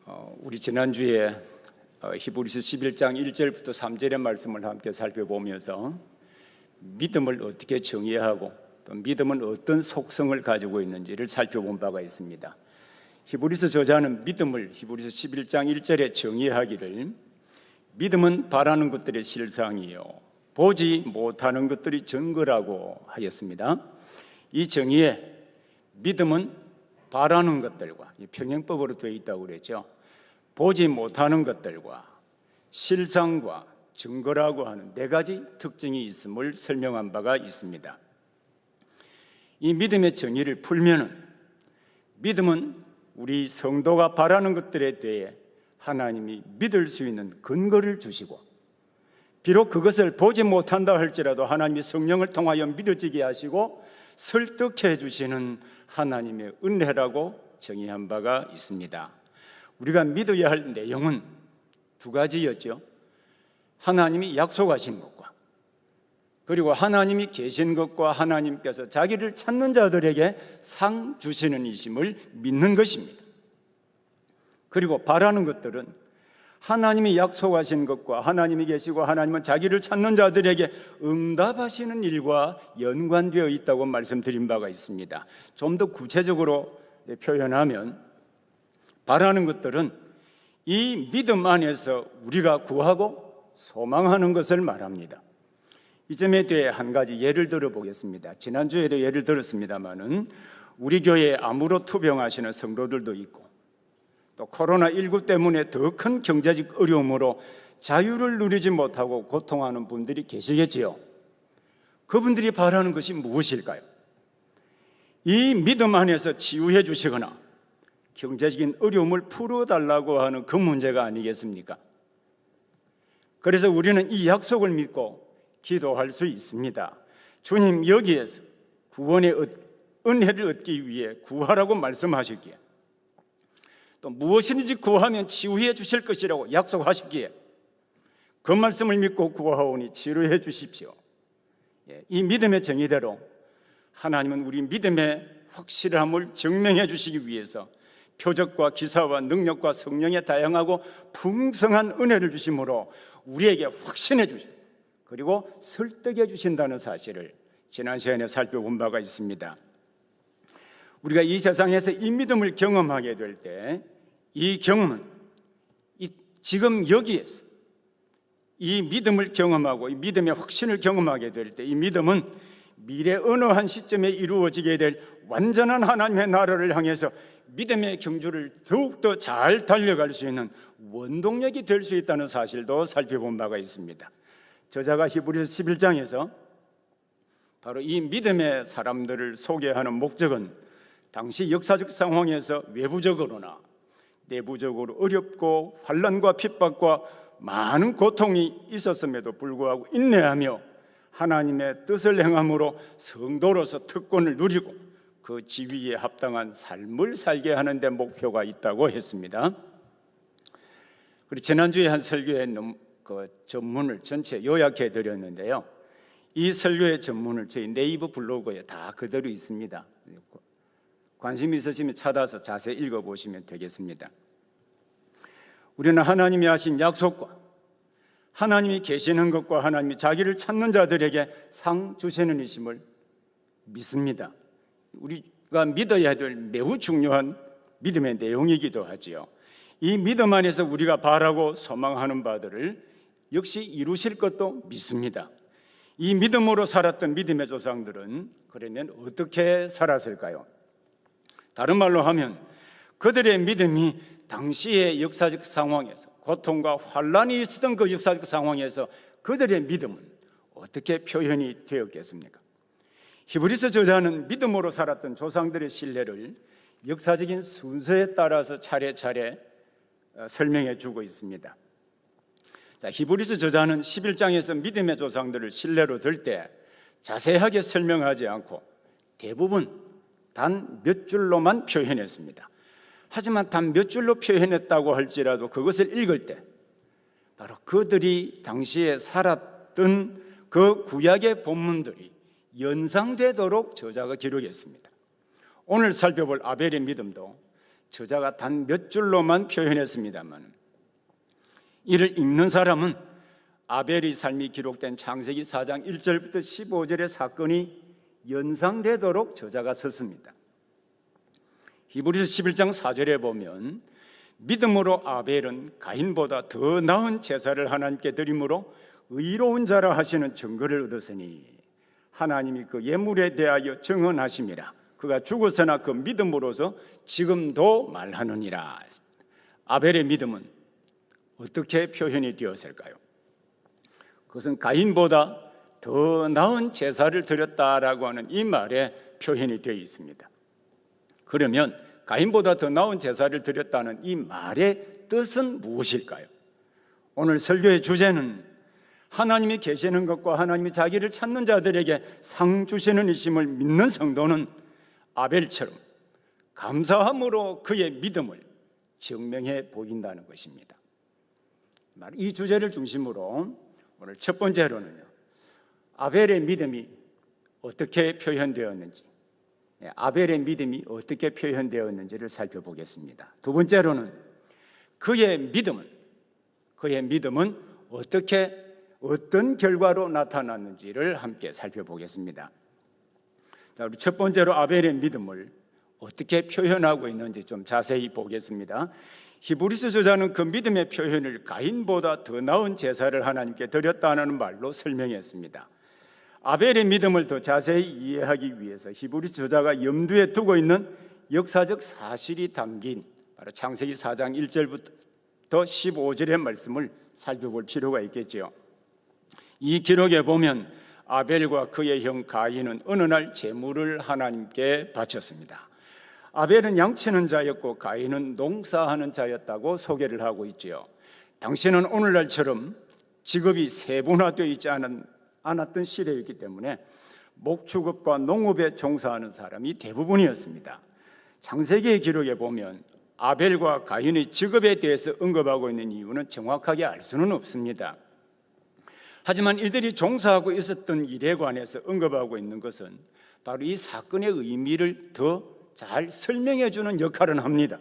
우리 지난주에 히브리서 11장 1절부터 3절의 말씀을 함께 살펴보면서 믿음을 어떻게 정의하고 또 믿음은 어떤 속성을 가지고 있는지를 살펴본 바가 있습니다. 히브리서 저자는 믿음을 히브리서 11장 1절에 정의하기를 믿음은 바라는 것들의 실상이요 보지 못하는 것들이 증거라고 하였습니다. 이 정의에 믿음은 바라는 것들과 평행법으로 되어 있다고 그랬죠. 보지 못하는 것들과 실상과 증거라고 하는 네 가지 특징이 있음을 설명한 바가 있습니다. 이 믿음의 정의를 풀면은 믿음은 우리 성도가 바라는 것들에 대해 하나님이 믿을 수 있는 근거를 주시고, 비록 그것을 보지 못한다 할지라도 하나님이 성령을 통하여 믿어지게 하시고 설득해 주시는 하나님의 은혜라고 정의한 바가 있습니다. 우리가 믿어야 할 내용은 두 가지였죠. 하나님이 약속하신 것과 그리고 하나님이 계신 것과 하나님께서 자기를 찾는 자들에게 상 주시는 이심을 믿는 것입니다. 그리고 바라는 것들은 하나님이 약속하신 것과 하나님이 계시고 하나님은 자기를 찾는 자들에게 응답하시는 일과 연관되어 있다고 말씀드린 바가 있습니다. 좀 더 구체적으로 표현하면 바라는 것들은 이 믿음 안에서 우리가 구하고 소망하는 것을 말합니다. 이 점에 대해 한 가지 예를 들어 보겠습니다. 지난주에도 예를 들었습니다마는 우리 교회에 암으로 투병하시는 성도들도 있고 또 코로나19 때문에 더 큰 경제적 어려움으로 자유를 누리지 못하고 고통하는 분들이 계시겠지요. 그분들이 바라는 것이 무엇일까요? 이 믿음 안에서 치유해 주시거나 경제적인 어려움을 풀어달라고 하는 그 문제가 아니겠습니까? 그래서 우리는 이 약속을 믿고 기도할 수 있습니다. 주님, 여기에서 구원의 은혜를 얻기 위해 구하라고 말씀하셨기에, 또 무엇이든지 구하면 치유해 주실 것이라고 약속하셨기에 그 말씀을 믿고 구하오니 치료해 주십시오. 이 믿음의 정의대로 하나님은 우리 믿음의 확실함을 증명해 주시기 위해서 표적과 기사와 능력과 성령의 다양하고 풍성한 은혜를 주심으로 우리에게 확신해 주시고 그리고 설득해 주신다는 사실을 지난 시간에 살펴본 바가 있습니다. 우리가 이 세상에서 이 믿음을 경험하게 될 때 이 경험은 지금 여기에서 이 믿음을 경험하고 이 믿음의 확신을 경험하게 될 때 이 믿음은 미래 어느 한 시점에 이루어지게 될 완전한 하나님의 나라를 향해서 믿음의 경주를 더욱더 잘 달려갈 수 있는 원동력이 될 수 있다는 사실도 살펴본 바가 있습니다. 저자가 히브리서 11장에서 바로 이 믿음의 사람들을 소개하는 목적은 당시 역사적 상황에서 외부적으로나 내부적으로 어렵고 환난과 핍박과 많은 고통이 있었음에도 불구하고 인내하며 하나님의 뜻을 행함으로 성도로서 특권을 누리고 그 지위에 합당한 삶을 살게 하는 데 목표가 있다고 했습니다. 그리고 지난주에 한 설교의 그 전문을 전체 요약해 드렸는데요. 이 설교의 전문을 저희 네이버 블로그에 다 그대로 있습니다. 관심 있으시면 찾아서 자세히 읽어보시면 되겠습니다. 우리는 하나님이 하신 약속과 하나님이 계시는 것과 하나님이 자기를 찾는 자들에게 상 주시는 이심을 믿습니다. 우리가 믿어야 될 매우 중요한 믿음의 내용이기도 하지요. 이 믿음 안에서 우리가 바라고 소망하는 바들을 역시 이루실 것도 믿습니다. 이 믿음으로 살았던 믿음의 조상들은 그러면 어떻게 살았을까요? 다른 말로 하면 그들의 믿음이 당시의 역사적 상황에서 고통과 환난이 있었던 그 역사적 상황에서 그들의 믿음은 어떻게 표현이 되었겠습니까? 히브리서 저자는 믿음으로 살았던 조상들의 신뢰를 역사적인 순서에 따라서 차례차례 설명해 주고 있습니다. 자, 히브리서 저자는 11장에서 믿음의 조상들을 신뢰로 들 때 자세하게 설명하지 않고 대부분 단 몇 줄로만 표현했습니다. 하지만 단 몇 줄로 표현했다고 할지라도 그것을 읽을 때 바로 그들이 당시에 살았던 그 구약의 본문들이 연상되도록 저자가 기록했습니다. 오늘 살펴볼 아벨의 믿음도 저자가 단 몇 줄로만 표현했습니다만 이를 읽는 사람은 아벨의 삶이 기록된 창세기 4장 1절부터 15절의 사건이 연상되도록 저자가 썼습니다. 히브리서 11장 4절에 보면 믿음으로 아벨은 가인보다 더 나은 제사를 하나님께 드림으로 의로운 자라 하시는 증거를 얻었으니 하나님이 그 예물에 대하여 증언하심이라. 그가 죽었으나 그 믿음으로서 지금도 말하느니라. 아벨의 믿음은 어떻게 표현이 되었을까요? 그것은 가인보다 더 나은 제사를 드렸다라고 하는 이 말에 표현이 되어 있습니다. 그러면 가인보다 더 나은 제사를 드렸다는 이 말의 뜻은 무엇일까요? 오늘 설교의 주제는 하나님이 계시는 것과 하나님이 자기를 찾는 자들에게 상 주시는 이심을 믿는 성도는 아벨처럼 감사함으로 그의 믿음을 증명해 보인다는 것입니다. 이 주제를 중심으로 오늘 첫 번째로는요, 아벨의 믿음이 어떻게 표현되었는지, 아벨의 믿음이 어떻게 표현되었는지를 살펴보겠습니다. 두 번째로는 그의 믿음은 어떤 결과로 나타났는지를 함께 살펴보겠습니다. 자, 우리 첫 번째로 아벨의 믿음을 어떻게 표현하고 있는지 좀 자세히 보겠습니다. 히브리서 저자는 그 믿음의 표현을 가인보다 더 나은 제사를 하나님께 드렸다는 말로 설명했습니다. 아벨의 믿음을 더 자세히 이해하기 위해서 히브리서 저자가 염두에 두고 있는 역사적 사실이 담긴 바로 창세기 4장 1절부터 15절의 말씀을 살펴볼 필요가 있겠죠. 이 기록에 보면 아벨과 그의 형 가인은 어느 날 제물을 하나님께 바쳤습니다. 아벨은 양치는 자였고 가인은 농사하는 자였다고 소개를 하고 있지요. 당시는 오늘날처럼 직업이 세분화되어 있지 않았던 시대였기 때문에 목축업과 농업에 종사하는 사람이 대부분이었습니다. 창세기의 기록에 보면 아벨과 가인의 직업에 대해서 언급하고 있는 이유는 정확하게 알 수는 없습니다. 하지만 이들이 종사하고 있었던 일에 관해서 언급하고 있는 것은 바로 이 사건의 의미를 더 잘 설명해 주는 역할을 합니다.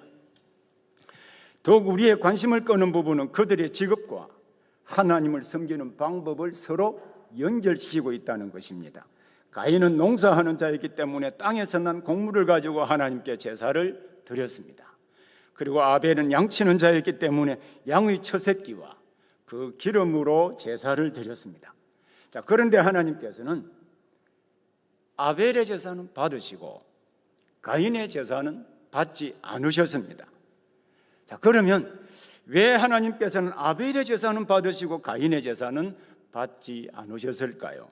더욱 우리의 관심을 끄는 부분은 그들의 직업과 하나님을 섬기는 방법을 서로 연결시키고 있다는 것입니다. 가인은 농사하는 자이기 때문에 땅에서 난 곡물을 가지고 하나님께 제사를 드렸습니다. 그리고 아벨은 양치는 자였기 때문에 양의 처새끼와 그 기름으로 제사를 드렸습니다. 자, 그런데 하나님께서는 아벨의 제사는 받으시고 가인의 제사는 받지 않으셨습니다. 자, 그러면 왜 하나님께서는 아벨의 제사는 받으시고 가인의 제사는 받지 않으셨을까요?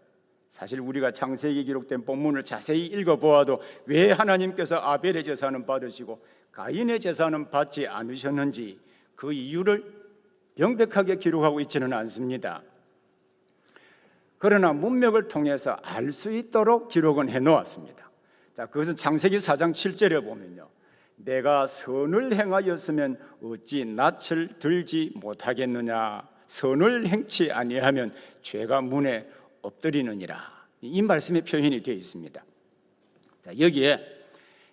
사실 우리가 창세기에 기록된 본문을 자세히 읽어보아도 왜 하나님께서 아벨의 제사는 받으시고 가인의 제사는 받지 않으셨는지 그 이유를 명백하게 기록하고 있지는 않습니다. 그러나 문맥을 통해서 알 수 있도록 기록은 해놓았습니다. 자, 그것은 창세기 4장 7절에 보면요, 내가 선을 행하였으면 어찌 낯을 들지 못하겠느냐, 선을 행치 아니하면 죄가 문에 엎드리느니라. 이 말씀의 표현이 되어 있습니다. 자, 여기에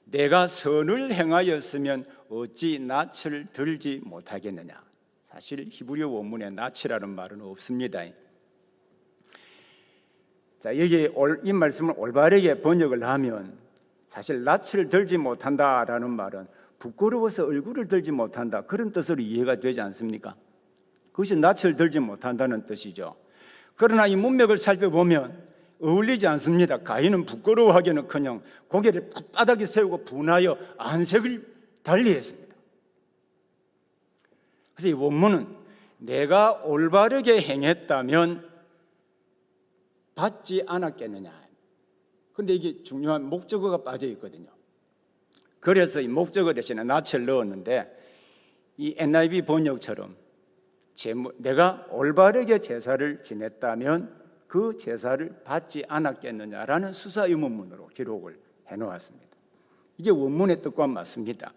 내가 선을 행하였으면 어찌 낯을 들지 못하겠느냐, 사실 히브리어 원문에 낯이라는 말은 없습니다. 자, 여기 이 말씀을 올바르게 번역을 하면 사실 낯을 들지 못한다라는 말은 부끄러워서 얼굴을 들지 못한다, 그런 뜻으로 이해가 되지 않습니까? 그것이 낯을 들지 못한다는 뜻이죠. 그러나 이 문맥을 살펴보면 어울리지 않습니다. 가인은 부끄러워하기는커녕 고개를 바닥에 세우고 분하여 안색을 달리했습니다. 그래서 이 원문은 내가 올바르게 행했다면 받지 않았겠느냐. 그런데 이게 중요한 목적어가 빠져 있거든요. 그래서 이 목적어 대신에 낯을 넣었는데 이 NIV 번역처럼 내가 올바르게 제사를 지냈다면 그 제사를 받지 않았겠느냐라는 수사 의문문으로 기록을 해놓았습니다. 이게 원문의 뜻과 맞습니다.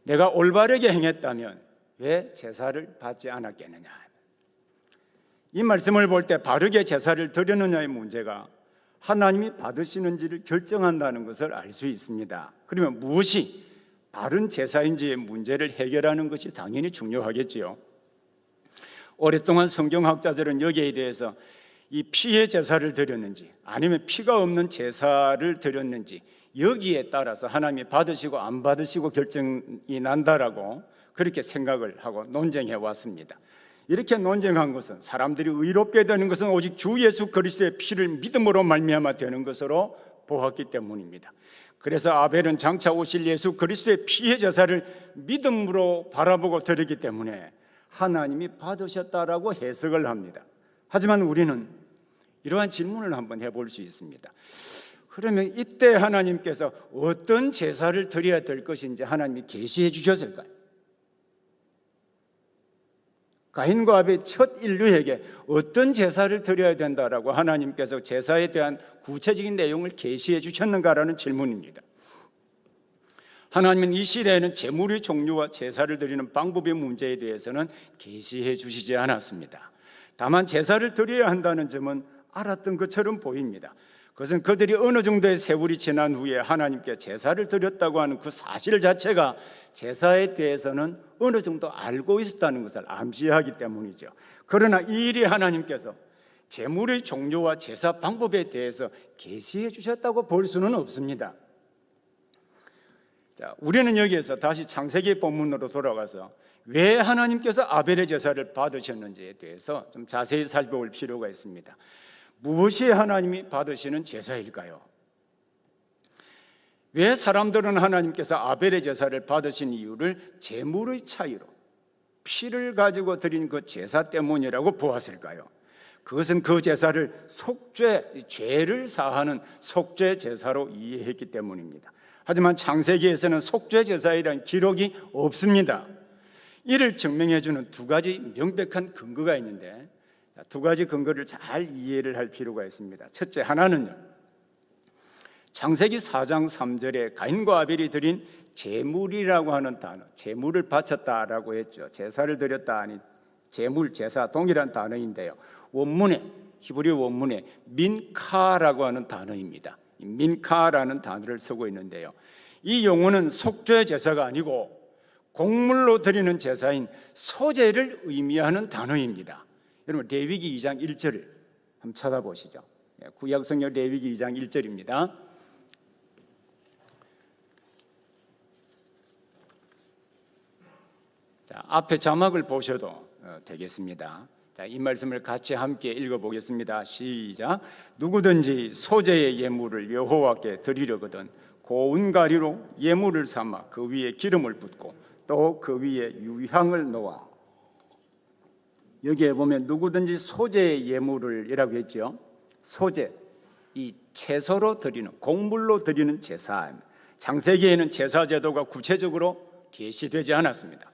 내가 올바르게 행했다면 왜 제사를 받지 않았겠느냐. 이 말씀을 볼 때 바르게 제사를 드리느냐의 문제가 하나님이 받으시는지를 결정한다는 것을 알 수 있습니다. 그러면 무엇이 바른 제사인지의 문제를 해결하는 것이 당연히 중요하겠지요. 오랫동안 성경학자들은 여기에 대해서 이 피의 제사를 드렸는지 아니면 피가 없는 제사를 드렸는지 여기에 따라서 하나님이 받으시고 안 받으시고 결정이 난다라고 그렇게 생각을 하고 논쟁해 왔습니다. 이렇게 논쟁한 것은 사람들이 의롭게 되는 것은 오직 주 예수 그리스도의 피를 믿음으로 말미암아 되는 것으로 보았기 때문입니다. 그래서 아벨은 장차 오실 예수 그리스도의 피의 제사를 믿음으로 바라보고 드렸기 때문에 하나님이 받으셨다라고 해석을 합니다. 하지만 우리는 이러한 질문을 한번 해볼 수 있습니다. 그러면 이때 하나님께서 어떤 제사를 드려야 될 것인지 하나님이 계시해 주셨을까요? 가인과 아벨 첫 인류에게 어떤 제사를 드려야 된다라고 하나님께서 제사에 대한 구체적인 내용을 계시해 주셨는가라는 질문입니다. 하나님은 이 시대에는 제물의 종류와 제사를 드리는 방법의 문제에 대해서는 계시해 주시지 않았습니다. 다만 제사를 드려야 한다는 점은 알았던 것처럼 보입니다. 그것은 그들이 어느 정도의 세월이 지난 후에 하나님께 제사를 드렸다고 하는 그 사실 자체가 제사에 대해서는 어느 정도 알고 있었다는 것을 암시하기 때문이죠. 그러나 이 일이 하나님께서 제물의 종류와 제사 방법에 대해서 계시해 주셨다고 볼 수는 없습니다. 자, 우리는 여기에서 다시 창세기 본문으로 돌아가서 왜 하나님께서 아벨의 제사를 받으셨는지에 대해서 좀 자세히 살펴볼 필요가 있습니다. 무엇이 하나님이 받으시는 제사일까요? 왜 사람들은 하나님께서 아벨의 제사를 받으신 이유를 제물의 차이로 피를 가지고 드린 그 제사 때문이라고 보았을까요? 그것은 그 제사를 속죄, 죄를 사하는 속죄 제사로 이해했기 때문입니다. 하지만 창세기에서는 속죄 제사에 대한 기록이 없습니다. 이를 증명해 주는 두 가지 명백한 근거가 있는데 두 가지 근거를 잘 이해를 할 필요가 있습니다. 첫째, 하나는요, 창세기 4장 3절에 가인과 아벨이 드린 제물이라고 하는 단어, 제물을 바쳤다라고 했죠. 제사를 드렸다 아니 제물, 제사 동일한 단어인데요, 원문에, 히브리 원문에 민카라고 하는 단어입니다. 민카라는 단어를 쓰고 있는데요, 이 용어는 속죄 제사가 아니고 곡물로 드리는 제사인 소제를 의미하는 단어입니다. 여러분, 레위기 2장 1절을 한번 찾아보시죠. 구약 성경 레위기 2장 1절입니다. 자, 앞에 자막을 보셔도 되겠습니다. 자, 이 말씀을 같이 함께 읽어보겠습니다. 시작. 누구든지 소제의 예물을 여호와께 드리려거든 고운 가리로 예물을 삼아 그 위에 기름을 붓고 또 그 위에 유향을 놓아. 여기에 보면 누구든지 소제의 예물을 이라고 했죠. 소제, 이 채소로 드리는, 곡물로 드리는 제사. 창세기에는 제사 제도가 구체적으로 계시되지 않았습니다.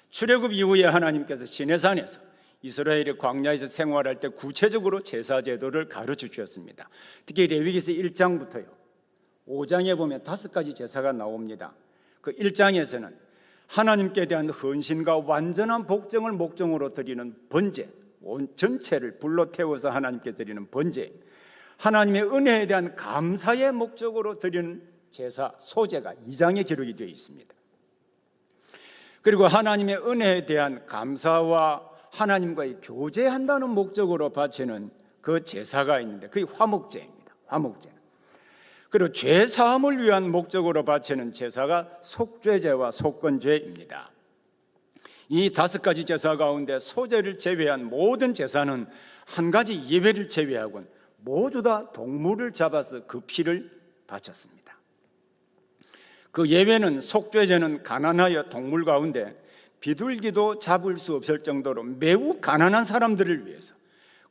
출애굽 이후에 하나님께서 시내산에서 이스라엘이 광야에서 생활할 때 구체적으로 제사 제도를 가르쳐 주셨습니다. 특히 레위기서 1장부터요 5장에 보면 5가지 제사가 나옵니다. 그 1장에서는 하나님께 대한 헌신과 완전한 복종을 목적으로 드리는 번제, 온 전체를 불로 태워서 하나님께 드리는 번제, 하나님의 은혜에 대한 감사의 목적으로 드리는 제사, 소제가 2장에 기록이 되어 있습니다. 그리고 하나님의 은혜에 대한 감사와 하나님과의 교제한다는 목적으로 바치는 그 제사가 있는데 그게 화목제입니다. 화목제. 그리고 죄 사함을 위한 목적으로 바치는 제사가 속죄제와 속건제입니다. 이 5가지 제사 가운데 소제를 제외한 모든 제사는 한 가지 예배를 제외하고는 모두 다 동물을 잡아서 그 피를 바쳤습니다. 그 예외는 속죄제는 가난하여 동물 가운데 비둘기도 잡을 수 없을 정도로 매우 가난한 사람들을 위해서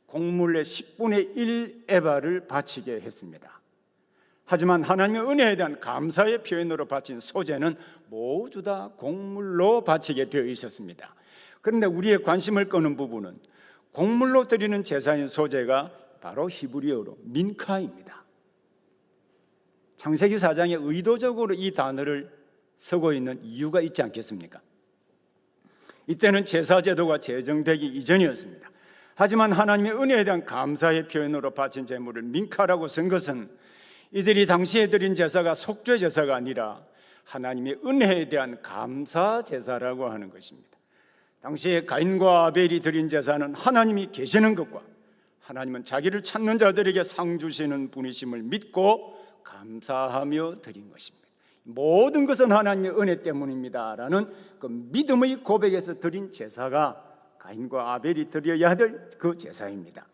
곡물의 10분의 1 에바를 바치게 했습니다. 하지만 하나님의 은혜에 대한 감사의 표현으로 바친 소제는 모두 다 곡물로 바치게 되어 있었습니다. 그런데 우리의 관심을 끄는 부분은 곡물로 드리는 제사인 소제가 바로 히브리어로 민카입니다. 창세기 4장에 의도적으로 이 단어를 쓰고 있는 이유가 있지 않겠습니까? 이때는 제사 제도가 제정되기 이전이었습니다. 하지만 하나님의 은혜에 대한 감사의 표현으로 바친 제물을 민카라고 쓴 것은 이들이 당시에 드린 제사가 속죄 제사가 아니라 하나님의 은혜에 대한 감사 제사라고 하는 것입니다. 당시에 가인과 아벨이 드린 제사는 하나님이 계시는 것과 하나님은 자기를 찾는 자들에게 상 주시는 분이심을 믿고 감사하며 드린 것입니다. 모든 것은 하나님의 은혜 때문입니다 라는 그 믿음의 고백에서 드린 제사가 가인과 아벨이 드려야 될 그 제사입니다.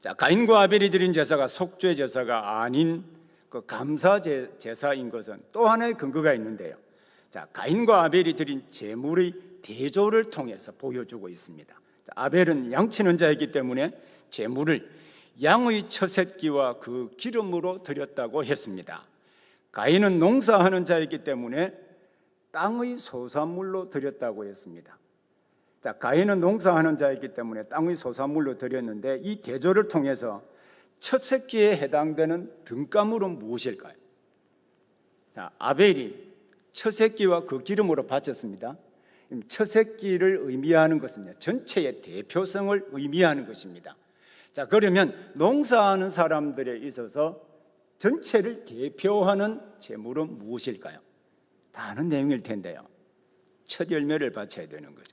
자, 가인과 아벨이 드린 제사가 속죄 제사가 아닌 그 감사 제사인 것은 또 하나의 근거가 있는데요. 자, 가인과 아벨이 드린 제물의 대조를 통해서 보여주고 있습니다. 자, 아벨은 양치는 자이기 때문에 제물을 양의 첫 새끼와 그 기름으로 드렸다고 했습니다. 가인은 농사하는 자이기 때문에 땅의 소산물로 드렸다고 했습니다. 자, 가인은 농사하는 자이기 때문에 땅의 소산물로 드렸는데 이 대조를 통해서 첫 새끼에 해당되는 등가물은 무엇일까요? 자, 아벨이 첫 새끼와 그 기름으로 바쳤습니다. 첫 새끼를 의미하는 것은 전체의 대표성을 의미하는 것입니다. 자, 그러면 농사하는 사람들에 있어서 전체를 대표하는 제물은 무엇일까요? 다 아는 내용일 텐데요. 첫 열매를 바쳐야 되는 거죠.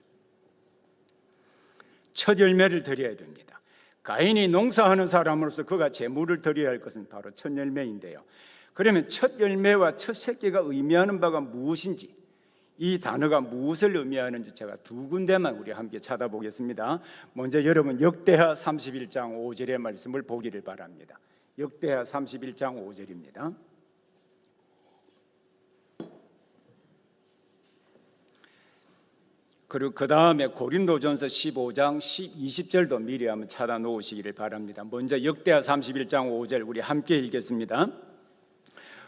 첫 열매를 드려야 됩니다. 가인이 농사하는 사람으로서 그가 제물을 드려야 할 것은 바로 첫 열매인데요. 그러면 첫 열매와 첫 새끼가 의미하는 바가 무엇인지, 이 단어가 무엇을 의미하는지 제가 두 군데만 우리 함께 찾아보겠습니다. 먼저 여러분 역대하 31장 5절의 말씀을 보기를 바랍니다. 역대하 31장 5절입니다. 그리고 그 다음에 고린도전서 15장 20절도 미리 한번 찾아 놓으시기를 바랍니다. 먼저 역대하 31장 5절 우리 함께 읽겠습니다.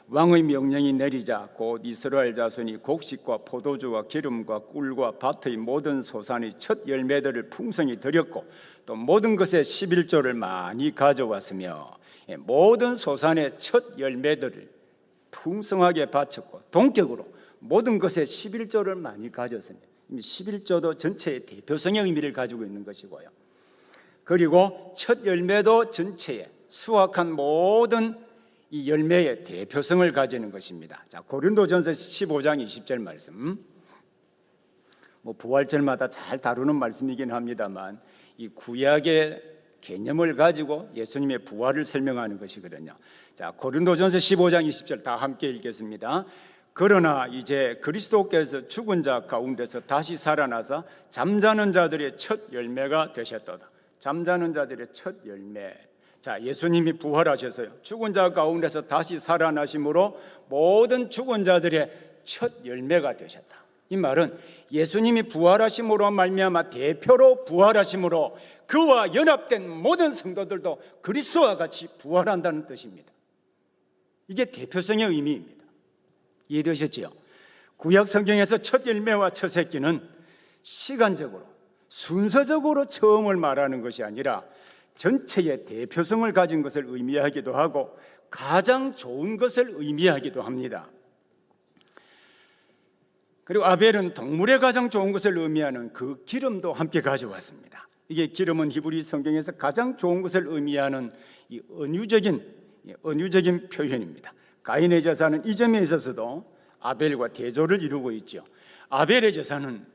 왕의 명령이 내리자 곧 이스라엘 자손이 곡식과 포도주와 기름과 꿀과 밭의 모든 소산의 첫 열매들을 풍성히 드렸고 또 모든 것의 11조를 많이 가져왔으며 모든 소산의 첫 열매들을 풍성하게 바쳤고 동격으로 모든 것의 11조를 많이 가졌습니다. 11조도 전체의 대표성의 의미를 가지고 있는 것이고요. 그리고 첫 열매도 전체의 수확한 모든 이 열매의 대표성을 가지는 것입니다. 자, 고린도전서 15장 20절 말씀. 부활절마다 잘 다루는 말씀이긴 합니다만 이 구약의 개념을 가지고 예수님의 부활을 설명하는 것이거든요. 자, 고린도전서 15장 20절 다 함께 읽겠습니다. 그러나 이제 그리스도께서 죽은 자 가운데서 다시 살아나서 잠자는 자들의 첫 열매가 되셨도다. 잠자는 자들의 첫 열매. 자, 예수님이 부활하셔서요 죽은 자 가운데서 다시 살아나심으로 모든 죽은 자들의 첫 열매가 되셨다. 이 말은 예수님이 부활하심으로 말미암아 대표로 부활하심으로 그와 연합된 모든 성도들도 그리스도와 같이 부활한다는 뜻입니다. 이게 대표성의 의미입니다. 이해되셨지요? 구약 성경에서 첫 열매와 첫 새끼는 시간적으로 순서적으로 처음을 말하는 것이 아니라 전체의 대표성을 가진 것을 의미하기도 하고 가장 좋은 것을 의미하기도 합니다. 그리고 아벨은 동물의 가장 좋은 것을 의미하는 그 기름도 함께 가져왔습니다. 이게 기름은 히브리 성경에서 가장 좋은 것을 의미하는 이 은유적인 표현입니다. 가인의 제사는 이 점에 있어서도 아벨과 대조를 이루고 있죠. 아벨의 제사는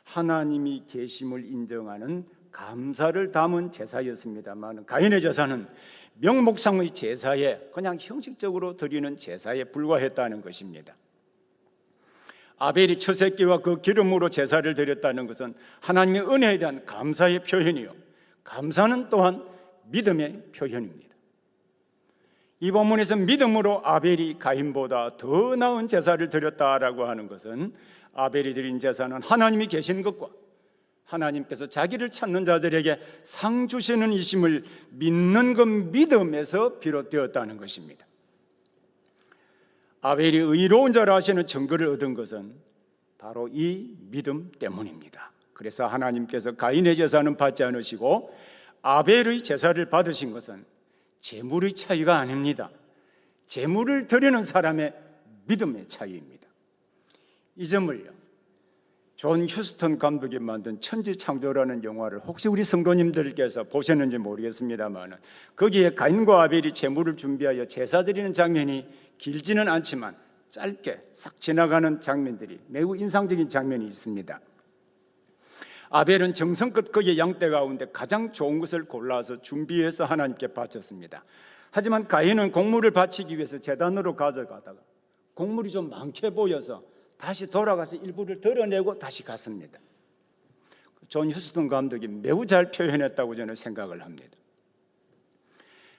하나님이 계심을 인정하는 감사를 담은 제사였습니다만 가인의 제사는 명목상의 제사에 그냥 형식적으로 드리는 제사에 불과했다는 것입니다. 아벨이 첫 새끼와 그 기름으로 제사를 드렸다는 것은 하나님의 은혜에 대한 감사의 표현이요 감사는 또한 믿음의 표현입니다. 이 본문에서 믿음으로 아벨이 가인보다 더 나은 제사를 드렸다라고 하는 것은 아벨이 드린 제사는 하나님이 계신 것과 하나님께서 자기를 찾는 자들에게 상 주시는 이심을 믿는 그 믿음에서 비롯되었다는 것입니다. 아벨이 의로운 자라 하시는 증거를 얻은 것은 바로 이 믿음 때문입니다. 그래서 하나님께서 가인의 제사는 받지 않으시고 아벨의 제사를 받으신 것은 제물의 차이가 아닙니다. 제물을 드리는 사람의 믿음의 차이입니다. 이 점을요 존 휴스턴 감독이 만든 천지창조라는 영화를 혹시 우리 성도님들께서 보셨는지 모르겠습니다만 거기에 가인과 아벨이 제물을 준비하여 제사 드리는 장면이 길지는 않지만 짧게 싹 지나가는 장면들이 매우 인상적인 장면이 있습니다. 아벨은 정성껏 그의 양떼 가운데 가장 좋은 것을 골라서 준비해서 하나님께 바쳤습니다. 하지만 가인은 곡물을 바치기 위해서 제단으로 가져가다가 곡물이 좀 많게 보여서 다시 돌아가서 일부를 덜어내고 다시 갔습니다. 존 휴스턴 감독이 매우 잘 표현했다고 저는 생각을 합니다.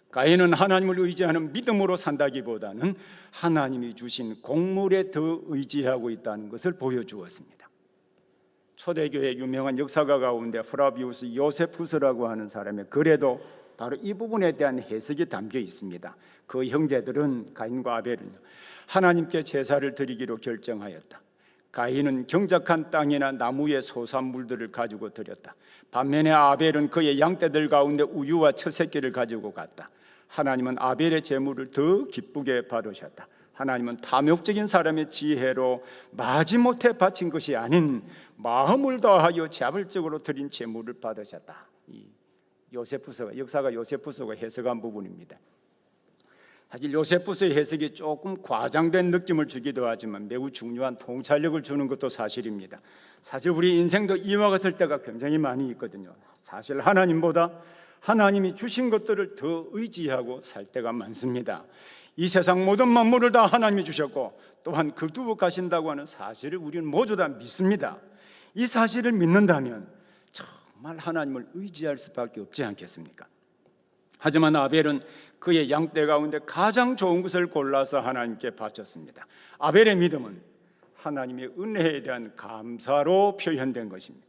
가인은 하나님을 의지하는 믿음으로 산다기보다는 하나님이 주신 곡물에 더 의지하고 있다는 것을 보여주었습니다. 초대교회 유명한 역사가 가운데 프라비우스 요세푸스라고 하는 사람의 글에도 바로 이 부분에 대한 해석이 담겨 있습니다. 그 형제들은 가인과 아벨은 하나님께 제사를 드리기로 결정하였다. 가인은 경작한 땅이나 나무의 소산물들을 가지고 드렸다. 반면에 아벨은 그의 양떼들 가운데 우유와 처새끼를 가지고 갔다. 하나님은 아벨의 제물을 더 기쁘게 받으셨다. 하나님은 탐욕적인 사람의 지혜로 마지못해 바친 것이 아닌 마음을 다하여 자발적으로 드린 제물을 받으셨다. 이 요세푸스가, 역사가 요세푸스가 해석한 부분입니다. 사실 요세푸스의 해석이 조금 과장된 느낌을 주기도 하지만 매우 중요한 통찰력을 주는 것도 사실입니다. 사실 우리 인생도 이와 같을 때가 굉장히 많이 있거든요. 사실 하나님보다 하나님이 주신 것들을 더 의지하고 살 때가 많습니다. 이 세상 모든 만물을 다 하나님이 주셨고 또한 거두어 가신다고 하는 사실을 우리는 모두 다 믿습니다. 이 사실을 믿는다면 정말 하나님을 의지할 수밖에 없지 않겠습니까? 하지만 아벨은 그의 양떼 가운데 가장 좋은 것을 골라서 하나님께 바쳤습니다. 아벨의 믿음은 하나님의 은혜에 대한 감사로 표현된 것입니다.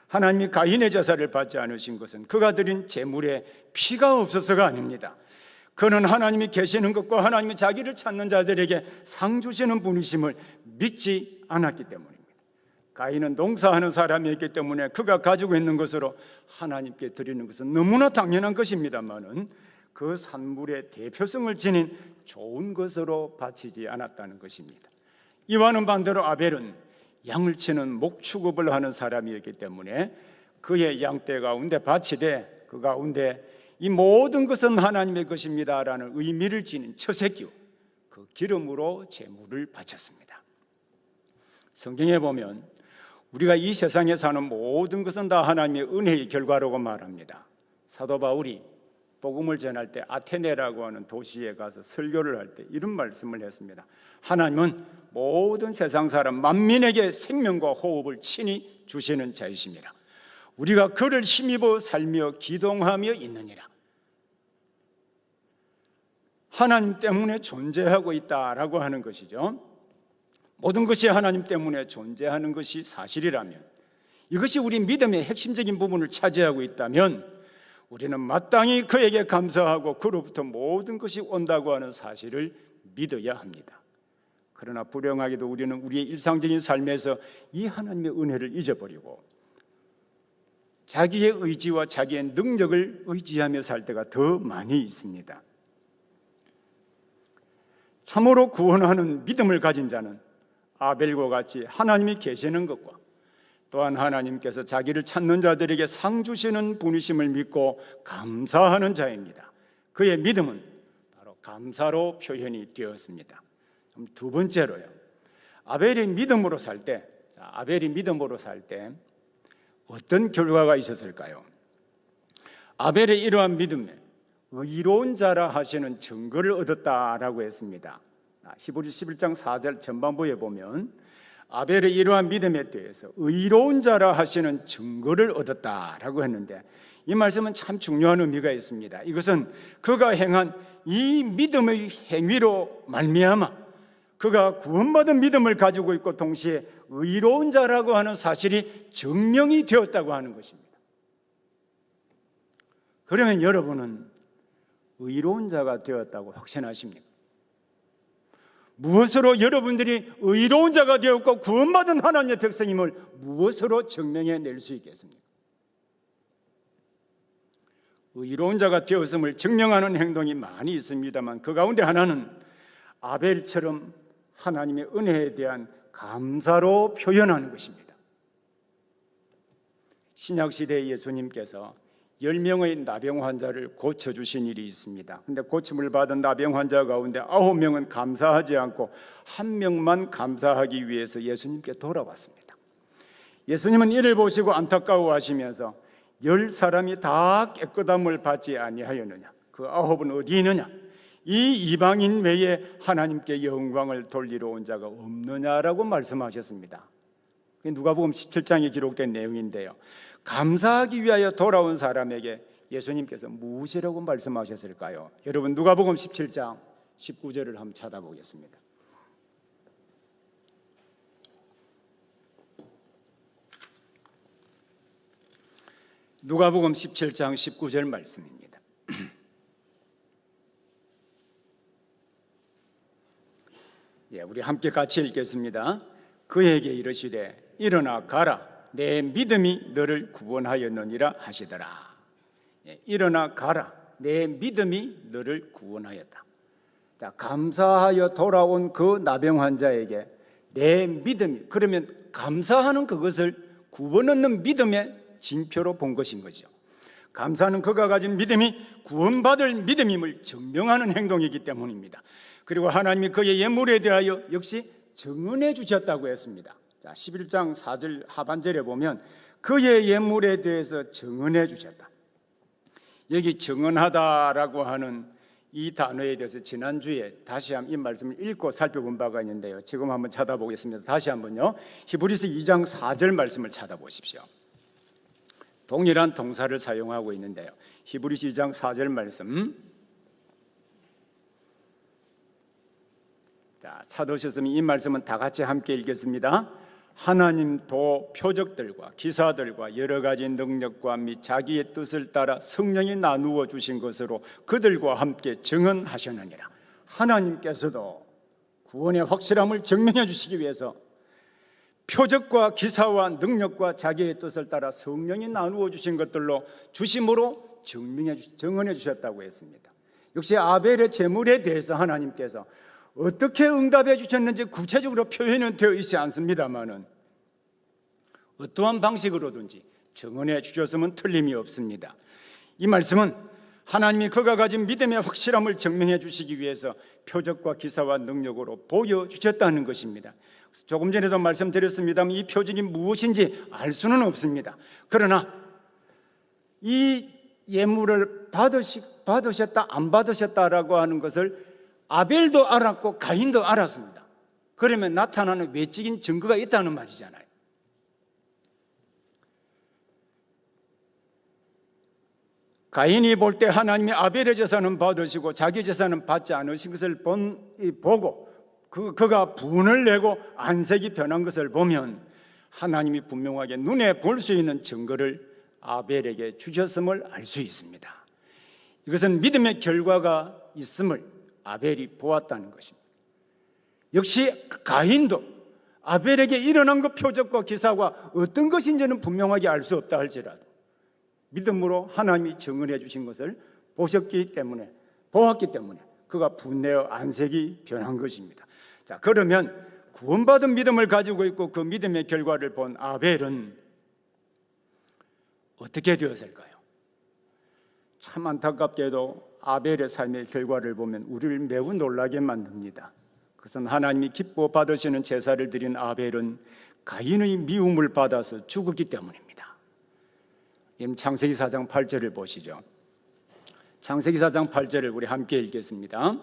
하나님이 가인의 제사를 받지 않으신 것은 그가 드린 제물에 피가 없어서가 아닙니다. 그는 하나님이 계시는 것과 하나님이 자기를 찾는 자들에게 상 주시는 분이심을 믿지 않았기 때문입니다. 가인은 농사하는 사람이었기 때문에 그가 가지고 있는 것으로 하나님께 드리는 것은 너무나 당연한 것입니다만은 그 산물의 대표성을 지닌 좋은 것으로 바치지 않았다는 것입니다. 이와는 반대로 아벨은 양을 치는 목축업을 하는 사람이었기 때문에 그의 양떼 가운데 바치되 그 가운데 이 모든 것은 하나님의 것입니다라는 의미를 지닌 처새끼 그 기름으로 제물을 바쳤습니다. 성경에 보면 우리가 이 세상에 사는 모든 것은 다 하나님의 은혜의 결과라고 말합니다. 사도 바울이 복음을 전할 때 아테네라고 하는 도시에 가서 설교를 할 때 이런 말씀을 했습니다. 하나님은 모든 세상 사람 만민에게 생명과 호흡을 친히 주시는 자이십니다. 우리가 그를 힘입어 살며 기동하며 있느니라. 하나님 때문에 존재하고 있다라고 하는 것이죠. 모든 것이 하나님 때문에 존재하는 것이 사실이라면, 이것이 우리 믿음의 핵심적인 부분을 차지하고 있다면 우리는 마땅히 그에게 감사하고 그로부터 모든 것이 온다고 하는 사실을 믿어야 합니다. 그러나 불행하게도 우리는 우리의 일상적인 삶에서 이 하나님의 은혜를 잊어버리고 자기의 의지와 자기의 능력을 의지하며 살 때가 더 많이 있습니다. 참으로 구원하는 믿음을 가진 자는 아벨과 같이 하나님이 계시는 것과 또한 하나님께서 자기를 찾는 자들에게 상 주시는 분이심을 믿고 감사하는 자입니다. 그의 믿음은 바로 감사로 표현이 되었습니다. 두 번째로요, 아벨이 믿음으로 살 때 어떤 결과가 있었을까요? 아벨의 이러한 믿음에 의로운 자라 하시는 증거를 얻었다라고 했습니다. 히브리서 11장 4절 전반부에 보면 아벨의 이러한 믿음에 대해서 의로운 자라 하시는 증거를 얻었다라고 했는데, 이 말씀은 참 중요한 의미가 있습니다. 이것은 그가 행한 이 믿음의 행위로 말미암아 그가 구원받은 믿음을 가지고 있고 동시에 의로운 자라고 하는 사실이 증명이 되었다고 하는 것입니다. 그러면 여러분은 의로운 자가 되었다고 확신하십니까? 무엇으로 여러분들이 의로운 자가 되었고 구원받은 하나님의 백성임을 무엇으로 증명해낼 수 있겠습니까? 의로운 자가 되었음을 증명하는 행동이 많이 있습니다만 그 가운데 하나는 아벨처럼 하나님의 은혜에 대한 감사로 표현하는 것입니다. 신약시대의 예수님께서 10명의 나병 환자를 고쳐주신 일이 있습니다. 근데 고침을 받은 나병 환자 가운데 9명은 감사하지 않고 1명만 감사하기 위해서 예수님께 돌아왔습니다. 예수님은 이를 보시고 안타까워하시면서 10사람이 다 깨끗함을 받지 아니하였느냐? 그 9은 어디 있느냐? 이 이방인 외에 하나님께 영광을 돌리러 온 자가 없느냐라고 말씀하셨습니다. 누가복음 17장에 기록된 내용인데요. 감사하기 위하여 돌아온 사람에게 예수님께서 무엇이라고 말씀하셨을까요? 여러분, 누가복음 17장 19절을 한번 찾아보겠습니다. 누가복음 17장 19절 말씀입니다. 우리 함께 같이 읽겠습니다. 그에게 이르시되 일어나 가라, 내 믿음이 너를 구원하였느니라 하시더라. 일어나 가라, 내 믿음이 너를 구원하였다. 자, 감사하여 돌아온 그 나병 환자에게 내 믿음이, 그러면 감사하는 그것을 구원 얻는 믿음의 징표로 본 것인 거죠. 감사는 그가 가진 믿음이 구원받을 믿음임을 증명하는 행동이기 때문입니다. 그리고 하나님이 그의 예물에 대하여 역시 증언해 주셨다고 했습니다. 자, 11장 4절 하반절에 보면 그의 예물에 대해서 증언해 주셨다. 여기 증언하다라고 하는 이 단어에 대해서 지난주에 다시 한번 이 말씀을 읽고 살펴본 바가 있는데요. 지금 한번 찾아보겠습니다. 다시 한번요. 히브리서 2장 4절 말씀을 찾아보십시오. 동일한 동사를 사용하고 있는데요. 히브리서 2장 4절 말씀. 자, 찾으셨으면 이 말씀은 다 같이 함께 읽겠습니다. 하나님도 표적들과 기사들과 여러 가지 능력과 및 자기의 뜻을 따라 성령이 나누어 주신 것으로 그들과 함께 증언하셨느니라. 하나님께서도 구원의 확실함을 증명해 주시기 위해서 표적과 기사와 능력과 자기의 뜻을 따라 성령이 나누어 주신 것들로 주심으로 증언해 주셨다고 했습니다. 역시 아벨의 제물에 대해서 하나님께서 어떻게 응답해 주셨는지 구체적으로 표현은 되어 있지 않습니다만은 어떠한 방식으로든지 증언해 주셨으면 틀림이 없습니다. 이 말씀은 하나님이 그가 가진 믿음의 확실함을 증명해 주시기 위해서 표적과 기사와 능력으로 보여주셨다는 것입니다. 조금 전에도 말씀드렸습니다만 이 표적이 무엇인지 알 수는 없습니다. 그러나 이 예물을 받으셨다 안 받으셨다라고 하는 것을 아벨도 알았고 가인도 알았습니다. 그러면 나타나는 외적인 증거가 있다는 말이잖아요. 가인이 볼 때 하나님이 아벨의 제사는 받으시고 자기 제사는 받지 않으신 것을 보고 그가 분을 내고 안색이 변한 것을 보면 하나님이 분명하게 눈에 볼 수 있는 증거를 아벨에게 주셨음을 알 수 있습니다. 이것은 믿음의 결과가 있음을 아벨이 보았다는 것입니다. 역시 가인도 아벨에게 일어난 그 표적과 기사가 어떤 것인지는 분명하게 알 수 없다 할지라도 믿음으로 하나님이 증언해 주신 것을 보았기 때문에 그가 분내어 안색이 변한 것입니다. 자, 그러면 구원받은 믿음을 가지고 있고 그 믿음의 결과를 본 아벨은 어떻게 되었을까요? 참 안타깝게도 아벨의 삶의 결과를 보면 우리를 매우 놀라게 만듭니다. 그것은 하나님이 기뻐 받으시는 제사를 드린 아벨은 가인의 미움을 받아서 죽었기 때문입니다. 창세기 4장 8절을 보시죠. 창세기 4장 8절을 우리 함께 읽겠습니다.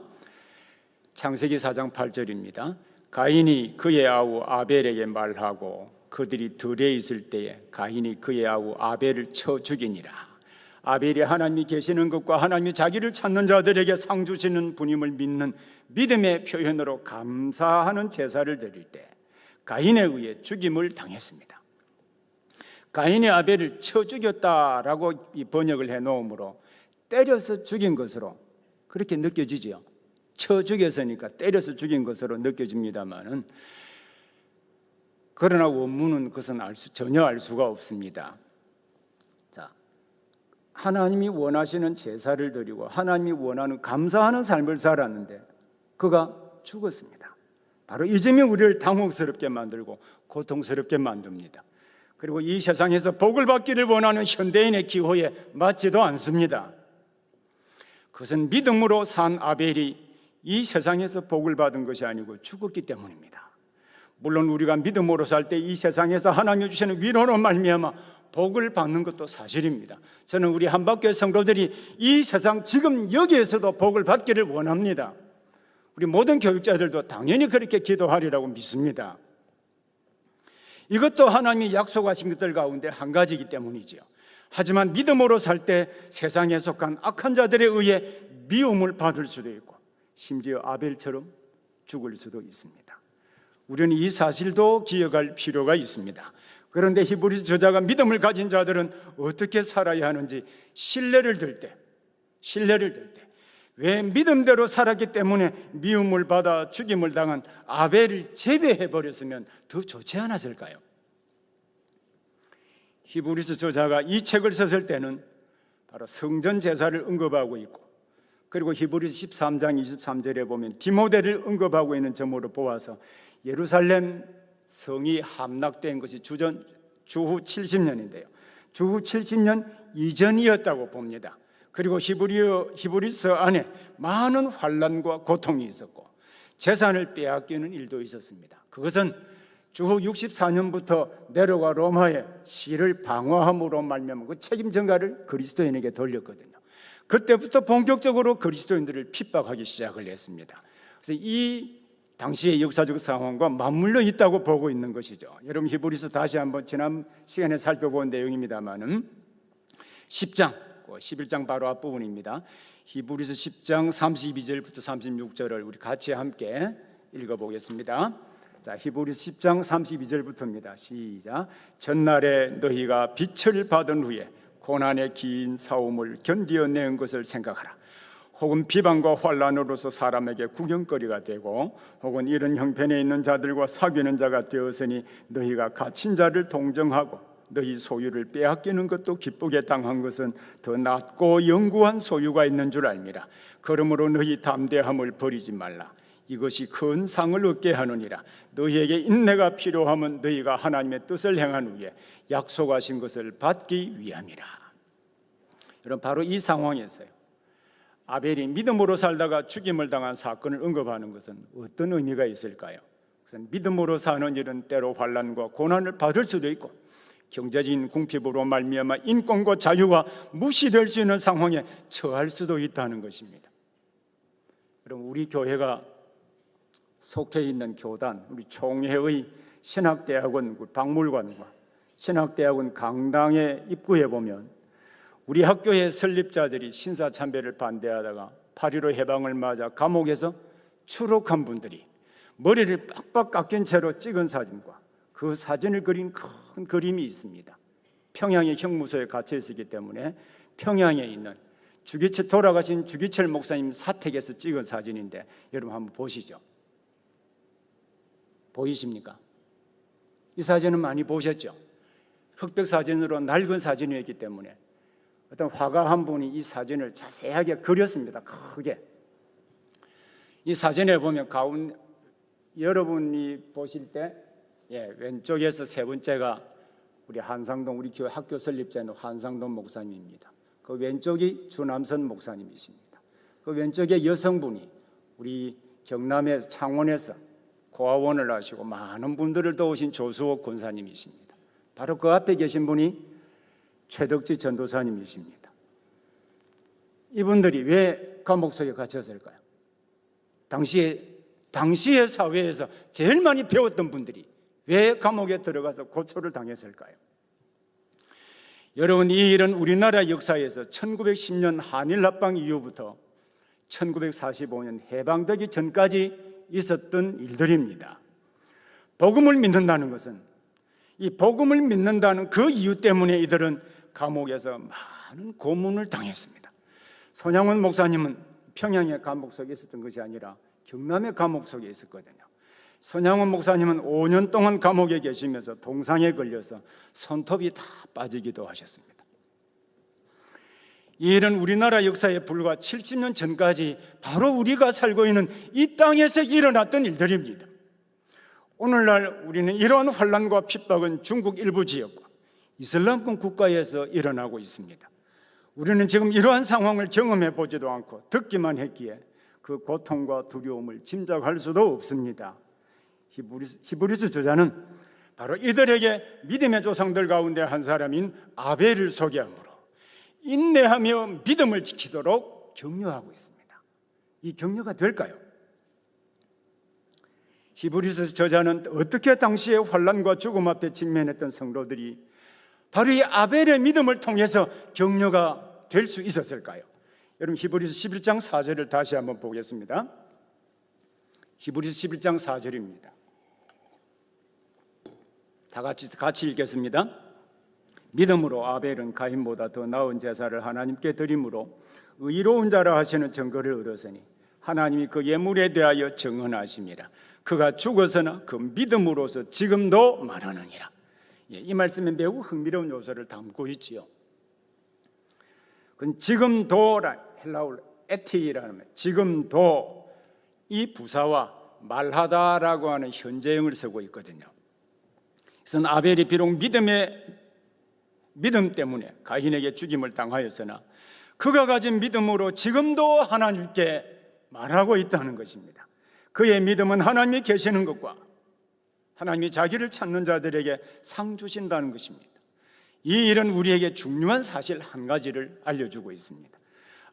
창세기 4장 8절입니다. 가인이 그의 아우 아벨에게 말하고 그들이 들에 있을 때에 가인이 그의 아우 아벨을 쳐 죽이니라. 아벨이 하나님이 계시는 것과 하나님이 자기를 찾는 자들에게 상 주시는 분임을 믿는 믿음의 표현으로 감사하는 제사를 드릴 때 가인에 의해 죽임을 당했습니다. 가인이 아벨을 쳐 죽였다라고 이 번역을 해놓으므로 때려서 죽인 것으로 그렇게 느껴지지요. 쳐 죽였으니까 때려서 죽인 것으로 느껴집니다만은 그러나 원문은 그것은 전혀 알 수가 없습니다. 자, 하나님이 원하시는 제사를 드리고 하나님이 원하는 감사하는 삶을 살았는데 그가 죽었습니다. 바로 이 점이 우리를 당혹스럽게 만들고 고통스럽게 만듭니다. 그리고 이 세상에서 복을 받기를 원하는 현대인의 기호에 맞지도 않습니다. 그것은 믿음으로 산 아벨이 이 세상에서 복을 받은 것이 아니고 죽었기 때문입니다. 물론 우리가 믿음으로 살 때 이 세상에서 하나님이 주시는 위로로 말미암아 복을 받는 것도 사실입니다. 저는 우리 한박교회 성도들이 이 세상 지금 여기에서도 복을 받기를 원합니다. 우리 모든 교육자들도 당연히 그렇게 기도하리라고 믿습니다. 이것도 하나님이 약속하신 것들 가운데 한 가지이기 때문이죠. 하지만 믿음으로 살 때 세상에 속한 악한 자들에 의해 미움을 받을 수도 있고 심지어 아벨처럼 죽을 수도 있습니다. 우리는 이 사실도 기억할 필요가 있습니다. 그런데 히브리서 저자가 믿음을 가진 자들은 어떻게 살아야 하는지 신뢰를 들 때 왜 믿음대로 살았기 때문에 미움을 받아 죽임을 당한 아벨을 제외해버렸으면 더 좋지 않았을까요? 히브리서 저자가 이 책을 썼을 때는 바로 성전 제사를 언급하고 있고, 그리고 히브리서 13장 23절에 보면 디모데를 언급하고 있는 점으로 보아서 예루살렘 성이 함락된 것이 주후 70년인데요. 주후 70년 이전이었다고 봅니다. 그리고 히브리서 안에 많은 환난과 고통이 있었고 재산을 빼앗기는 일도 있었습니다. 그것은 주후 64년부터 네로가 로마에 시를 방어함으로 말미암아 그 책임 전가를 그리스도인에게 돌렸거든요. 그때부터 본격적으로 그리스도인들을 핍박하기 시작을 했습니다. 그래서 이 당시의 역사적 상황과 맞물려 있다고 보고 있는 것이죠. 여러분 히브리서 다시 한번 지난 시간에 살펴본 내용입니다만은 10장 11장 바로 앞부분입니다. 히브리서 10장 32절부터 36절을 우리 같이 함께 읽어보겠습니다. 자, 히브리서 10장 32절부터입니다. 시작. 전날에 너희가 빛을 받은 후에 고난의 긴 싸움을 견디어낸 것을 생각하라. 혹은 비방과 환난으로서 사람에게 구경거리가 되고 혹은 이런 형편에 있는 자들과 사귀는 자가 되었으니 너희가 갇힌 자를 동정하고 너희 소유를 빼앗기는 것도 기쁘게 당한 것은 더 낫고 영구한 소유가 있는 줄 알미라. 그러므로 너희 담대함을 버리지 말라. 이것이 큰 상을 얻게 하느니라. 너희에게 인내가 필요하면 너희가 하나님의 뜻을 행한 후에 약속하신 것을 받기 위함이라. 여러분, 바로 이 상황에서요, 아벨이 믿음으로 살다가 죽임을 당한 사건을 언급하는 것은 어떤 의미가 있을까요? 그것은 믿음으로 사는 일은 때로 환난과 고난을 받을 수도 있고 경제적인 궁핍으로 말미암아 인권과 자유가 무시될 수 있는 상황에 처할 수도 있다는 것입니다. 그럼 우리 교회가 속해 있는 교단, 우리 총회의 신학대학원 박물관과 신학대학원 강당에 입구해 보면 우리 학교의 설립자들이 신사참배를 반대하다가 8.15 해방을 맞아 감옥에서 추록한 분들이 머리를 빡빡 깎인 채로 찍은 사진과 그 사진을 그린 큰 그림이 있습니다. 평양의 형무소에 갇혀 있었기 때문에 평양에 있는 돌아가신 주기철 목사님 사택에서 찍은 사진인데 여러분 한번 보시죠. 보이십니까? 이 사진은 많이 보셨죠? 흑백 사진으로 낡은 사진이었기 때문에 어떤 화가 한 분이 이 사진을 자세하게 그렸습니다. 크게. 이 사진에 보면 여러분이 보실 때 왼쪽에서 세 번째가 우리 한상동, 우리 교회 학교 설립자는 한상동 목사님입니다. 그 왼쪽이 주남선 목사님이십니다. 그 왼쪽에 여성분이 우리 경남의 창원에서 고아원을 하시고 많은 분들을 도우신 조수옥 권사님이십니다. 바로 그 앞에 계신 분이 최덕지 전도사님이십니다. 이분들이 왜 감옥 속에 갇혔을까요? 당시의 사회에서 제일 많이 배웠던 분들이 왜 감옥에 들어가서 고초를 당했을까요? 여러분, 이 일은 우리나라 역사에서 1910년 한일 합방 이후부터 1945년 해방되기 전까지 있었던 일들입니다. 복음을 믿는다는 것은 이 복음을 믿는다는 그 이유 때문에 이들은 감옥에서 많은 고문을 당했습니다. 손양원 목사님은 평양의 감옥 속에 있었던 것이 아니라 경남의 감옥 속에 있었거든요. 손양원 목사님은 5년 동안 감옥에 계시면서 동상에 걸려서 손톱이 다 빠지기도 하셨습니다. 이 일은 우리나라 역사에 불과 70년 전까지 바로 우리가 살고 있는 이 땅에서 일어났던 일들입니다. 오늘날 우리는 이러한 환난과 핍박은 중국 일부 지역과 이슬람권 국가에서 일어나고 있습니다. 우리는 지금 이러한 상황을 경험해 보지도 않고 듣기만 했기에 그 고통과 두려움을 짐작할 수도 없습니다. 히브리서 저자는 바로 이들에게 믿음의 조상들 가운데 한 사람인 아벨을 소개하므로 인내하며 믿음을 지키도록 격려하고 있습니다. 이 격려가 될까요? 히브리서 저자는 어떻게 당시의 환난과 죽음 앞에 직면했던 성도들이 바로 이 아벨의 믿음을 통해서 격려가 될 수 있었을까요? 여러분 히브리서 11장 4절을 다시 한번 보겠습니다. 히브리서 11장 4절입니다. 다 같이 읽겠습니다. 믿음으로 아벨은 가인보다 더 나은 제사를 하나님께 드림으로 의로운 자라 하시는 증거를 얻었으니 하나님이 그 예물에 대하여 증언하심이라. 그가 죽어서나 그 믿음으로서 지금도 말하느니라. 이 말씀에 매우 흥미로운 요소를 담고 있지요. 그건 지금도라, 헬라어로 에티라는 지금도 이 부사와 말하다라고 하는 현재형을 쓰고 있거든요. 그래서 아벨이 비록 믿음 때문에 가인에게 죽임을 당하였으나 그가 가진 믿음으로 지금도 하나님께 말하고 있다는 것입니다. 그의 믿음은 하나님이 계시는 것과 하나님이 자기를 찾는 자들에게 상 주신다는 것입니다. 이 일은 우리에게 중요한 사실 한 가지를 알려주고 있습니다.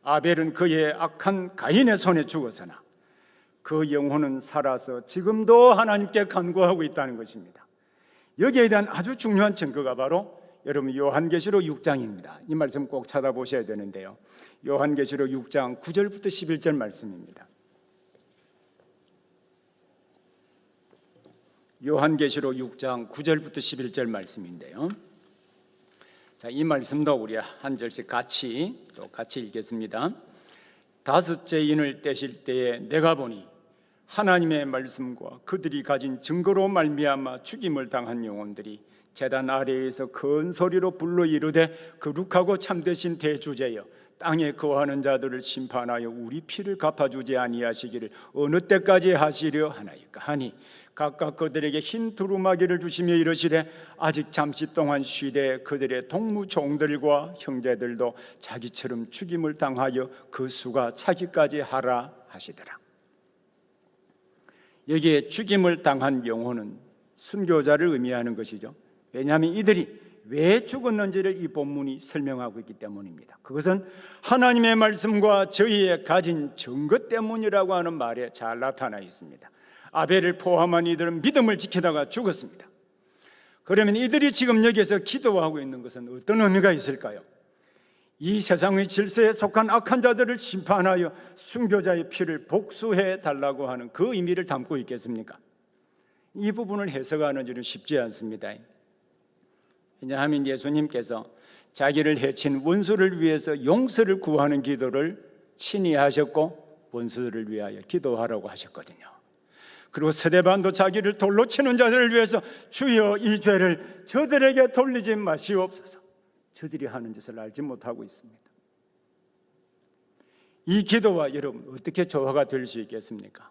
아벨은 그의 악한 가인의 손에 죽었으나 그 영혼은 살아서 지금도 하나님께 간구하고 있다는 것입니다. 여기에 대한 아주 중요한 증거가 바로 여러분 요한계시록 6장입니다. 이 말씀 꼭 찾아보셔야 되는데요. 요한계시록 6장 9절부터 11절 말씀입니다. 요한계시록 6장 9절부터 11절 말씀인데요. 자, 이 말씀도 우리 한 절씩 같이 읽겠습니다. 다섯째 인을 떼실 때에 내가 보니 하나님의 말씀과 그들이 가진 증거로 말미암아 죽임을 당한 영혼들이 제단 아래에서 큰 소리로 불러 이르되 거룩하고 참되신 대주제여 땅에 거하는 자들을 심판하여 우리 피를 갚아주지 아니하시기를 어느 때까지 하시려 하나이까 하니 각각 그들에게 흰 두루마기를 주시며 이르시되 아직 잠시 동안 쉬되 그들의 동무 종들과 형제들도 자기처럼 죽임을 당하여 그 수가 차기까지 하라 하시더라. 여기에 죽임을 당한 영혼은 순교자를 의미하는 것이죠. 왜냐하면 이들이 왜 죽었는지를 이 본문이 설명하고 있기 때문입니다. 그것은 하나님의 말씀과 저희의 가진 증거 때문이라고 하는 말에 잘 나타나 있습니다. 아벨을 포함한 이들은 믿음을 지키다가 죽었습니다. 그러면 이들이 지금 여기에서 기도하고 있는 것은 어떤 의미가 있을까요? 이 세상의 질서에 속한 악한 자들을 심판하여 순교자의 피를 복수해 달라고 하는 그 의미를 담고 있겠습니까? 이 부분을 해석하는 일은 쉽지 않습니다. 왜냐하면 예수님께서 자기를 해친 원수를 위해서 용서를 구하는 기도를 친히 하셨고 원수들을 위하여 기도하라고 하셨거든요. 그리고 스데반도 자기를 돌로 치는 자들을 위해서 주여 이 죄를 저들에게 돌리지 마시옵소서. 저들이 하는 짓을 알지 못하고 있습니다. 이 기도와 여러분 어떻게 조화가 될 수 있겠습니까?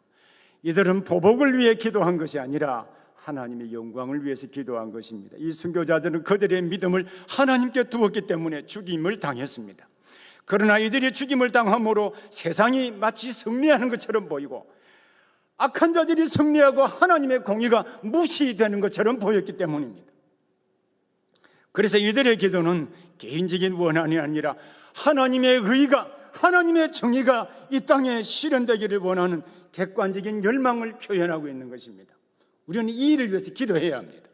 이들은 보복을 위해 기도한 것이 아니라 하나님의 영광을 위해서 기도한 것입니다. 이 순교자들은 그들의 믿음을 하나님께 두었기 때문에 죽임을 당했습니다. 그러나 이들이 죽임을 당함으로 세상이 마치 승리하는 것처럼 보이고 악한 자들이 승리하고 하나님의 공의가 무시되는 것처럼 보였기 때문입니다. 그래서 이들의 기도는 개인적인 원한이 아니라 하나님의 의가, 하나님의 정의가 이 땅에 실현되기를 원하는 객관적인 열망을 표현하고 있는 것입니다. 우리는 이 일을 위해서 기도해야 합니다.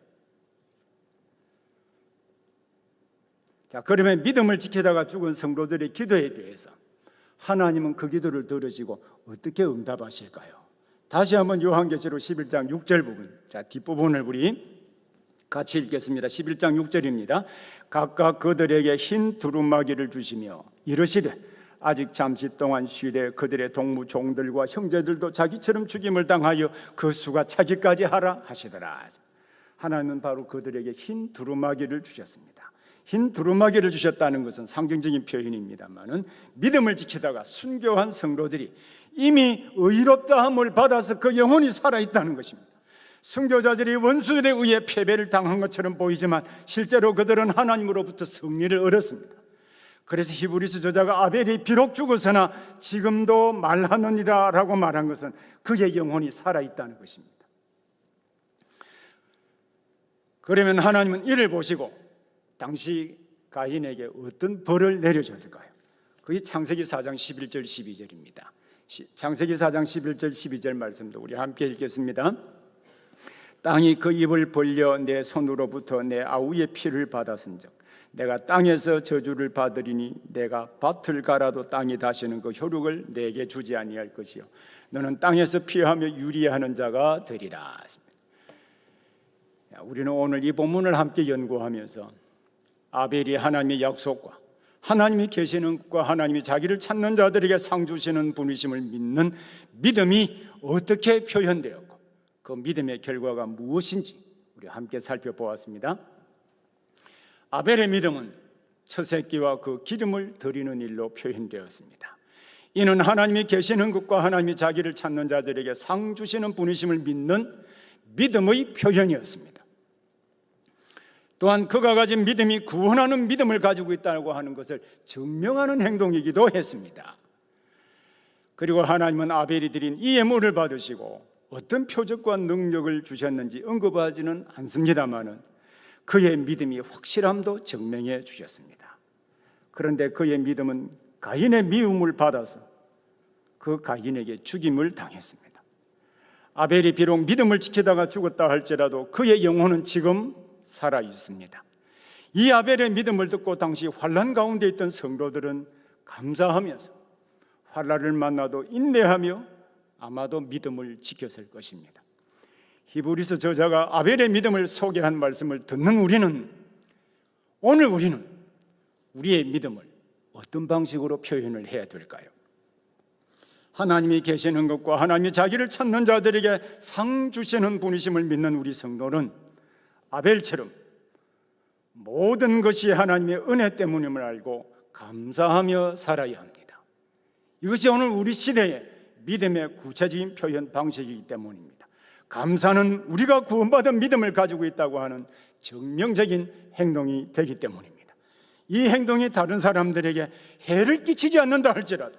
자, 그러면 믿음을 지키다가 죽은 성도들의 기도에 대해서 하나님은 그 기도를 들으시고 어떻게 응답하실까요? 다시 한번 요한계시록 11장 6절 부분, 자 뒷부분을 우리 같이 읽겠습니다. 11장 6절입니다. 각각 그들에게 흰 두루마기를 주시며 이르시되 아직 잠시 동안 쉬되 그들의 동무 종들과 형제들도 자기처럼 죽임을 당하여 그 수가 차기까지 하라 하시더라. 하나님은 바로 그들에게 흰 두루마기를 주셨습니다. 흰 두루마기를 주셨다는 것은 상징적인 표현입니다만은 믿음을 지키다가 순교한 성도들이 이미 의롭다함을 받아서 그 영혼이 살아있다는 것입니다. 순교자들이 원수들에 의해 패배를 당한 것처럼 보이지만 실제로 그들은 하나님으로부터 승리를 얻었습니다. 그래서 히브리서 저자가 아벨이 비록 죽었으나 지금도 말하느니라 라고 말한 것은 그의 영혼이 살아있다는 것입니다. 그러면 하나님은 이를 보시고 당시 가인에게 어떤 벌을 내려줬을까요? 그게 창세기 4장 11절 12절입니다. 창세기 4장 11절 12절 말씀도 우리 함께 읽겠습니다. 땅이 그 입을 벌려 내 손으로부터 내 아우의 피를 받았은즉 내가 땅에서 저주를 받으리니 내가 밭을 갈아도 땅이 다시는 그 효력을 내게 주지 아니할 것이요 너는 땅에서 피하며 유리하는 자가 되리라. 우리는 오늘 이 본문을 함께 연구하면서 아벨이 하나님의 약속과 하나님이 계시는 것과 하나님이 자기를 찾는 자들에게 상 주시는 분이심을 믿는 믿음이 어떻게 표현되었고 그 믿음의 결과가 무엇인지 우리 함께 살펴보았습니다. 아벨의 믿음은 첫 새끼와 그 기름을 드리는 일로 표현되었습니다. 이는 하나님이 계시는 것과 하나님이 자기를 찾는 자들에게 상 주시는 분이심을 믿는 믿음의 표현이었습니다. 또한 그가 가진 믿음이 구원하는 믿음을 가지고 있다고 하는 것을 증명하는 행동이기도 했습니다. 그리고 하나님은 아벨이 드린 이 예물을 받으시고 어떤 표적과 능력을 주셨는지 언급하지는 않습니다마는 그의 믿음이 확실함도 증명해 주셨습니다. 그런데 그의 믿음은 가인의 미움을 받아서 그 가인에게 죽임을 당했습니다. 아벨이 비록 믿음을 지키다가 죽었다 할지라도 그의 영혼은 지금 살아 있습니다. 이 아벨의 믿음을 듣고 당시 환난 가운데 있던 성도들은 감사하면서 환난을 만나도 인내하며 아마도 믿음을 지켰을 것입니다. 히브리서 저자가 아벨의 믿음을 소개한 말씀을 듣는 오늘 우리는 우리의 믿음을 어떤 방식으로 표현을 해야 될까요? 하나님이 계시는 것과 하나님이 자기를 찾는 자들에게 상 주시는 분이심을 믿는 우리 성도는 아벨처럼 모든 것이 하나님의 은혜 때문임을 알고 감사하며 살아야 합니다. 이것이 오늘 우리 시대의 믿음의 구체적인 표현 방식이기 때문입니다. 감사는 우리가 구원받은 믿음을 가지고 있다고 하는 증명적인 행동이 되기 때문입니다. 이 행동이 다른 사람들에게 해를 끼치지 않는다 할지라도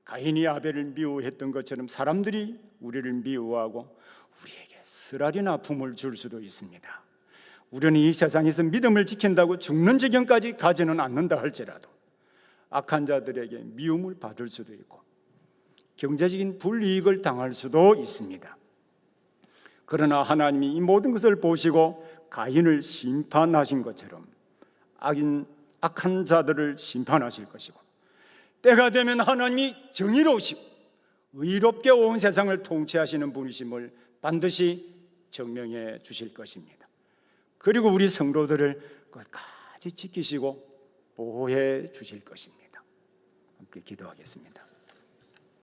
가인이 아벨을 미워했던 것처럼 사람들이 우리를 미워하고 우리에게 쓰라린 아픔을 줄 수도 있습니다. 우리는 이 세상에서 믿음을 지킨다고 죽는 지경까지 가지는 않는다 할지라도 악한 자들에게 미움을 받을 수도 있고 경제적인 불이익을 당할 수도 있습니다. 그러나 하나님이 이 모든 것을 보시고 가인을 심판하신 것처럼 악한 자들을 심판하실 것이고 때가 되면 하나님이 정의로우시고 의롭게 온 세상을 통치하시는 분이심을 반드시 증명해 주실 것입니다. 그리고 우리 성도들을 끝까지 지키시고 보호해 주실 것입니다. 함께 기도하겠습니다.